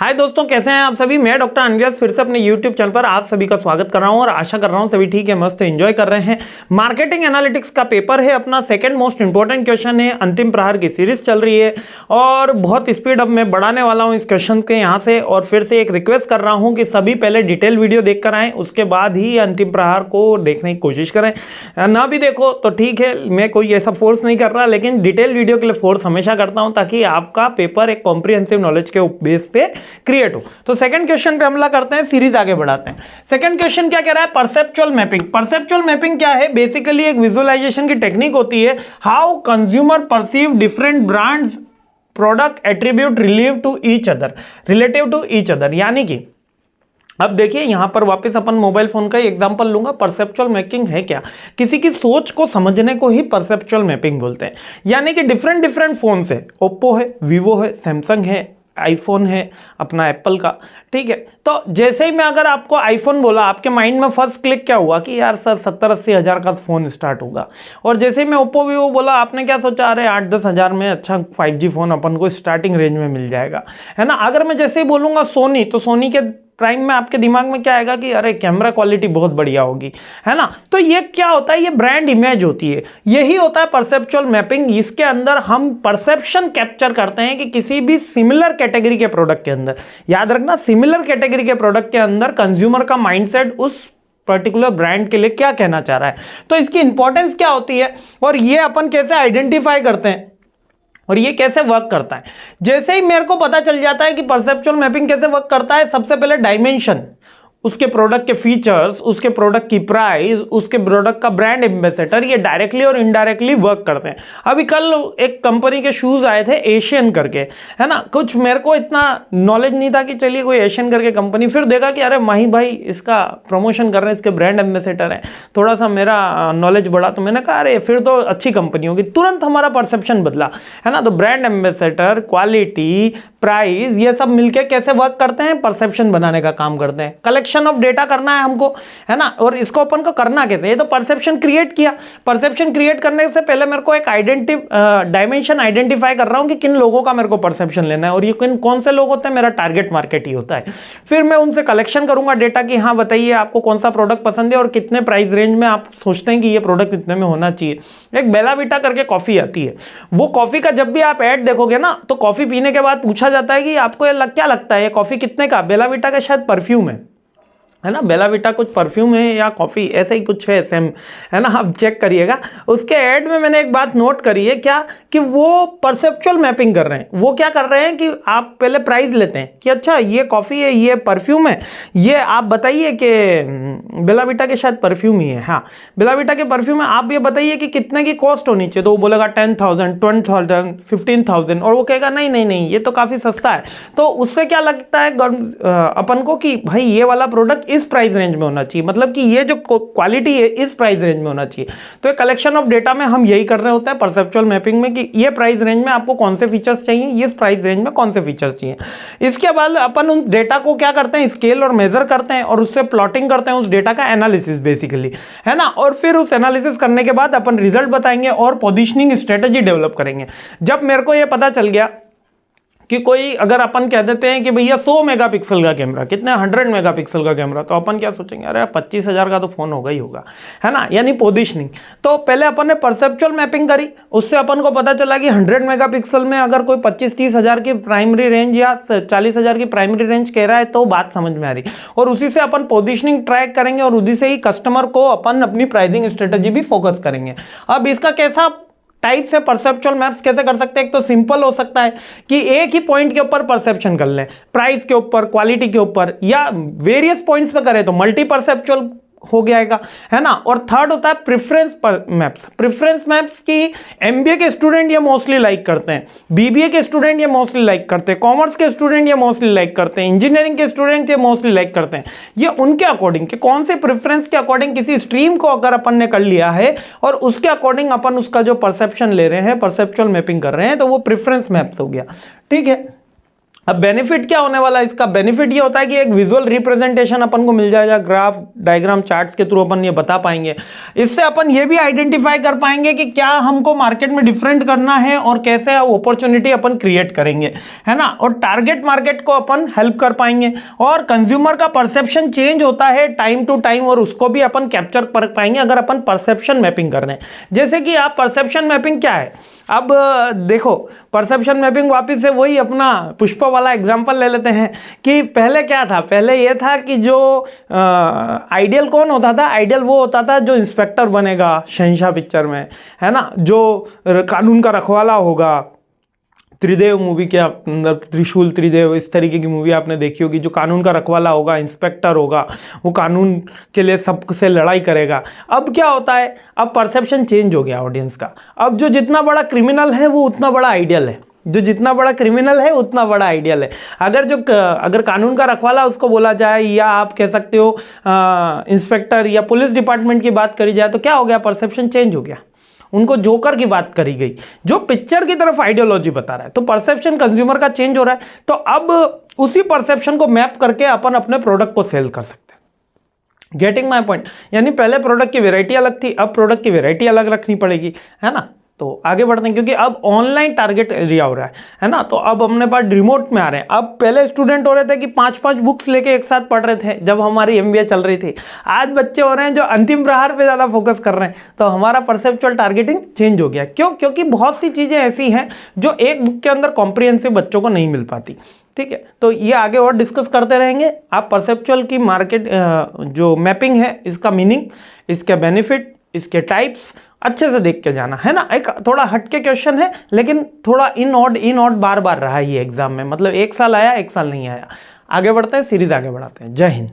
हाय दोस्तों, कैसे हैं आप सभी। मैं डॉक्टर अनव्यास फिर से अपने यूट्यूब चैनल पर आप सभी का स्वागत कर रहा हूं और आशा कर रहा हूं सभी ठीक है, मस्त एंजॉय कर रहे हैं। मार्केटिंग एनालिटिक्स का पेपर है अपना, सेकंड मोस्ट इंपॉर्टेंट क्वेश्चन है। अंतिम प्रहार की सीरीज चल रही है और बहुत स्पीड अब मैं बढ़ाने वाला हूं इस क्वेश्चन के यहाँ से। और फिर से एक रिक्वेस्ट कर रहा हूँ कि सभी पहले डिटेल वीडियो देख कर आएँ, उसके बाद ही अंतिम प्रहार को देखने की कोशिश करें। ना भी देखो तो ठीक है, मैं कोई ऐसा फोर्स नहीं कर रहा, लेकिन डिटेल वीडियो के लिए फोर्स हमेशा करता हूँ ताकि आपका पेपर एक कॉम्प्रिहेंसिव नॉलेज के बेस पे क्रिएट हो। तो सेकंड क्वेश्चन पे हमला करते हैं, सीरीज आगे बढ़ाते हैं। सेकंड क्वेश्चन क्या कह रहा है? Perceptual mapping. परसेप्चुअल मैपिंग क्या है? बेसिकली एक विजुअलाइजेशन की टेक्निक होती है। How consumer perceive different brands product attribute relative to each other. यानी कि अब देखिए यहां पर वापस अपन मोबाइल फोन का ही एग्जांपल लूंगा। परसेप्चुअल मैपिंग है क्या? किसी की सोच को समझने को ही परसेप्चुअल मैपिंग बोलते हैं। यानी कि डिफरेंट फोन है, ओप्पो है, वीवो है, सैमसंग है, आईफोन है अपना एप्पल का, ठीक है। तो जैसे ही मैं अगर आपको आईफोन बोला, आपके माइंड में फर्स्ट क्लिक क्या हुआ कि यार सर 70-80 हज़ार का फोन स्टार्ट होगा। और जैसे ही मैं ओप्पो वीवो बोला, आपने क्या सोचा? अरे 8-10 हज़ार में अच्छा 5G फोन अपन को स्टार्टिंग रेंज में मिल जाएगा, है ना। अगर मैं जैसे ही बोलूंगा सोनी, तो सोनी के प्राइम में आपके दिमाग में क्या आएगा कि अरे कैमरा क्वालिटी बहुत बढ़िया होगी, है ना। तो ये क्या होता है? ये ब्रांड इमेज होती है। यही होता है परसेप्चुअल मैपिंग। इसके अंदर हम परसेप्शन कैप्चर करते हैं कि किसी भी सिमिलर कैटेगरी के प्रोडक्ट के अंदर, याद रखना, सिमिलर कैटेगरी के प्रोडक्ट के अंदर कंज्यूमर का माइंडसेट उस पर्टिकुलर ब्रांड के लिए क्या कहना चाह रहा है। तो इसकी इंपॉर्टेंस क्या होती है और ये अपन कैसे आइडेंटिफाई करते हैं और ये कैसे वर्क करता है। जैसे ही मेरे को पता चल जाता है कि परसेप्चुअल मैपिंग कैसे वर्क करता है, सबसे पहले डायमेंशन, उसके प्रोडक्ट के फीचर्स, उसके प्रोडक्ट की प्राइस, उसके प्रोडक्ट का ब्रांड एम्बेसडर, ये डायरेक्टली और इनडायरेक्टली वर्क करते हैं। अभी कल एक कंपनी के शूज आए थे एशियन करके, है ना। कुछ मेरे को इतना नॉलेज नहीं था कि चलिए कोई एशियन करके कंपनी, फिर देखा कि अरे माही भाई इसका प्रमोशन कर रहे हैं, इसके ब्रांड एम्बेसडर हैं। थोड़ा सा मेरा नॉलेज बढ़ा तो मैंने कहा अरे फिर तो अच्छी कंपनी होगी। तुरंत हमारा परसेप्शन बदला, है ना। तो ब्रांड एम्बेसडर, क्वालिटी, प्राइस, ये सब मिलके कैसे वर्क करते हैं? परसेप्शन बनाने का काम करते हैं। कलेक्शन ऑफ डेटा करना है हमको, है ना। और इसको अपन को करना कैसे? ये तो परसेप्शन क्रिएट किया। परसेप्शन क्रिएट करने से पहले मेरे को एक डायमेंशन आइडेंटिफाई कर रहा हूं कि किन लोगों का मेरे को परसेप्शन लेना है और ये कौन से लोग होते हैं, मेरा टारगेट मार्केट ही होता है। फिर मैं उनसे कलेक्शन करूंगा डेटा कि हाँ बताइए आपको कौन सा प्रोडक्ट पसंद है और कितने प्राइस रेंज में आप सोचते हैं कि ये प्रोडक्ट इतने में होना चाहिए। एक बेला वीटा करके कॉफी आती है, वो कॉफी का जब भी आप ऐड देखोगे ना, तो कॉफी पीने के बाद पूछा जाता है कि आपको क्या लगता है ये कॉफी कितने का? बेला वीटा का शायद परफ्यूम है ना, बेला वीटा कुछ परफ्यूम है या कॉफ़ी, ऐसा ही कुछ है सेम, है ना। आप चेक करिएगा उसके ऐड में। मैंने एक बात नोट करी है क्या, कि वो परसेप्चुअल मैपिंग कर रहे हैं। वो क्या कर रहे हैं कि आप पहले प्राइस लेते हैं कि अच्छा ये कॉफ़ी है, ये परफ्यूम है, ये आप बताइए कि बेला वीटा के शायद परफ्यूम ही है, हाँ बेला वीटा के परफ्यूम है, आप ये बताइए कि कितने की कॉस्ट होनी चाहिए। तो वो बोलेगा 10,000, 20,000, 15,000, और वो कहेगा नहीं ये तो काफ़ी सस्ता है। तो उससे क्या लगता है अपन को कि भाई ये वाला प्रोडक्ट इस प्राइस रेंज में होना चाहिए, मतलब कि ये जो क्वालिटी है इस प्राइस रेंज में होना चाहिए। तो एक कलेक्शन ऑफ डेटा में हम यही कर रहे होते हैं परसेप्चुअल मैपिंग में, कि ये प्राइस रेंज में आपको कौन से फीचर्स चाहिए, ये प्राइस रेंज में कौन से फीचर्स चाहिए। इसके बाद अपन उन डेटा को क्या करते हैं, स्केल और मेजर करते हैं और उससे प्लॉटिंग करते हैं, उस डेटा का एनालिसिस बेसिकली, है ना। और फिर उस एनालिसिस करने के बाद अपन रिजल्ट बताएंगे और पोजीशनिंग स्ट्रेटेजी डेवलप करेंगे। जब मेरे को ये पता चल गया कि कोई, अगर अपन कह देते हैं कि भैया 100 मेगापिक्सल का कैमरा, कितने 100 मेगापिक्सल का कैमरा, तो अपन क्या सोचेंगे, अरे 25 हज़ार का तो फोन होगा ही होगा, है ना। यानी पोजीशनिंग। तो पहले अपन ने परसेप्चुअल मैपिंग करी, उससे अपन को पता चला कि 100 मेगापिक्सल में अगर कोई 25-30 हज़ार की प्राइमरी रेंज या 40 हज़ार की प्राइमरी रेंज कह रहा है तो बात समझ में आ रही। और उसी से अपन पोजिशनिंग ट्रैक करेंगे और उसी से ही कस्टमर को अपन अपनी प्राइसिंग स्ट्रेटेजी भी फोकस करेंगे। अब इसका कैसा टाइप से परसेप्चुअल मैप्स कैसे कर सकते हैं? एक तो सिंपल हो सकता है कि एक ही पॉइंट के ऊपर परसेप्शन कर लें, प्राइस के ऊपर, क्वालिटी के ऊपर, या वेरियस पॉइंट्स पे करें तो मल्टी परसेप्चुअल हो जाएगा, है ना। और थर्ड होता है प्रेफरेंस मैप्स। प्रेफरेंस मैप्स की एमबीए के स्टूडेंट ये मोस्टली लाइक करते हैं, बीबीए के स्टूडेंट ये मोस्टली लाइक करते हैं, कॉमर्स के स्टूडेंट ये मोस्टली लाइक करते हैं, इंजीनियरिंग के स्टूडेंट ये मोस्टली लाइक करते हैं। ये उनके अकॉर्डिंग कि कौन से प्रेफरेंस के अकॉर्डिंग किसी स्ट्रीम को अगर अपन ने कर लिया है और उसके अकॉर्डिंग अपन उसका जो परसेप्शन ले रहे हैं, परसेप्चुअल मैपिंग कर रहे हैं, तो वो प्रेफरेंस मैप्स हो गया, ठीक है। अब बेनिफिट क्या होने वाला है इसका? बेनिफिट ये होता है कि एक विजुअल रिप्रेजेंटेशन अपन को मिल जाएगा, ग्राफ डायग्राम चार्ट्स के थ्रू अपन ये बता पाएंगे। इससे अपन ये भी आइडेंटिफाई कर पाएंगे कि क्या हमको मार्केट में डिफरेंट करना है और कैसे अपॉर्चुनिटी अपन क्रिएट करेंगे, है ना। और टारगेट मार्केट को अपन हेल्प कर पाएंगे, और कंज्यूमर का परसेप्शन चेंज होता है टाइम टू टाइम, और उसको भी अपन कैप्चर कर पाएंगे अगर अपन परसेप्शन मैपिंग कर रहे हैं। जैसे कि आप परसेप्शन मैपिंग क्या है, अब देखो परसेप्शन मैपिंग वापिस से वही अपना पुष्पा वाला एग्जांपल ले लेते हैं कि पहले क्या था। पहले ये था कि जो आइडियल कौन होता था, आइडियल वो होता था जो इंस्पेक्टर बनेगा शहंशाह पिक्चर में, है ना, जो कानून का रखवाला होगा। त्रिदेव मूवी के अंदर त्रिशूल त्रिदेव इस तरीके की मूवी आपने देखी होगी, जो कानून का रखवाला होगा, इंस्पेक्टर होगा, वो कानून के लिए सबसे लड़ाई करेगा। अब क्या होता है, अब परसेप्शन चेंज हो गया ऑडियंस का। अब जो जितना बड़ा क्रिमिनल है वो उतना बड़ा आइडियल है, जो जितना बड़ा क्रिमिनल है उतना बड़ा आइडियल है। अगर कानून का रखवाला उसको बोला जाए, या आप कह सकते हो इंस्पेक्टर या पुलिस डिपार्टमेंट की बात करी जाए, तो क्या हो गया, परसेप्शन चेंज हो गया। उनको जोकर की बात करी गई जो पिक्चर की तरफ आइडियोलॉजी बता रहा है, तो परसेप्शन कंज्यूमर का चेंज हो रहा है। तो अब उसी परसेप्शन को मैप करके अपन अपने प्रोडक्ट को सेल कर सकते हैं। Getting my point? यानी पहले प्रोडक्ट की वैरायटी अलग थी, अब प्रोडक्ट की वैरायटी अलग रखनी पड़ेगी, है ना। तो आगे बढ़ते हैं, क्योंकि अब ऑनलाइन टारगेट एरिया हो रहा है ना। तो अब अपने पास रिमोट में आ रहे हैं। अब पहले स्टूडेंट हो रहे थे कि 5-5 बुक्स लेके एक साथ पढ़ रहे थे जब हमारी एमबीए चल रही थी। आज बच्चे हो रहे हैं जो अंतिम प्रहार पे ज़्यादा फोकस कर रहे हैं। तो हमारा परसेप्चुअल टारगेटिंग चेंज हो गया। क्यों? क्योंकि बहुत सी चीज़ें ऐसी हैं जो एक बुक के अंदर कॉम्प्रिहेंसिव बच्चों को नहीं मिल पाती। ठीक है, तो ये आगे और डिस्कस करते रहेंगे। आप परसेप्चुअल की मार्केट जो मैपिंग है, इसका मीनिंग, इसके बेनिफिट, इसके टाइप्स अच्छे से देख के जाना, है ना। एक थोड़ा हटके क्वेश्चन है, लेकिन थोड़ा इन ऑड बार बार रहा ये एग्जाम में, मतलब एक साल आया एक साल नहीं आया। आगे बढ़ते हैं, सीरीज आगे बढ़ाते हैं। जय हिंद।